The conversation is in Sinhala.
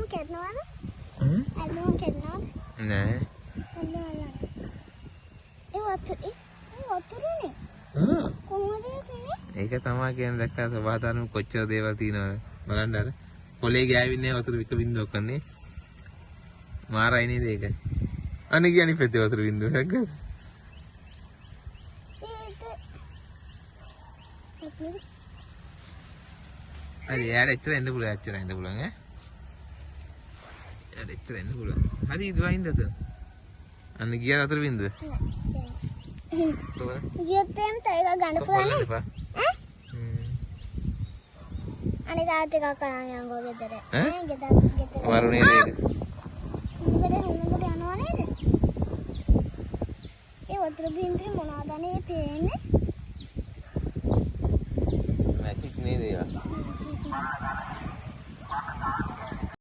කැඩනවද? ඇල්ලුම් කැඩනවද? නෑ. ඒ වතුරනේ. කොහොමද යන්නේ? ඒක තමයි කියන්නේ දැක්කා සබහාතරම කොච්චර දේවල් තියෙනවද බලන්න අර පොලේ ගෑවින්නේ වතුර වික බින්දුවක් කන්නේ මාරයි නේද ඒක අනේ කියන්නේ පෙත්තේ වතුර බින්දුව දැක්කද හරි යාර එච්චර එන්න පුළුවන් එච්චර එන්න පුළුවන් ඈ යාර එච්චර එන්න පුළුවන් හරි ඉදවයින්ද අත අනේ ගියා වතුර බින්දුව ගියොත් එම් තේක ගන්න පුළුවන් ඈ අනේ තාත්තේ කකරන් යංගෝ ගෙදර ඈ ගෙදර වරුනේ නේද හොඳට යනවා නේද ඒ වතුර බින්දුවේ මොනවද අනේ පේන්නේ මැජික් නේද ඒවා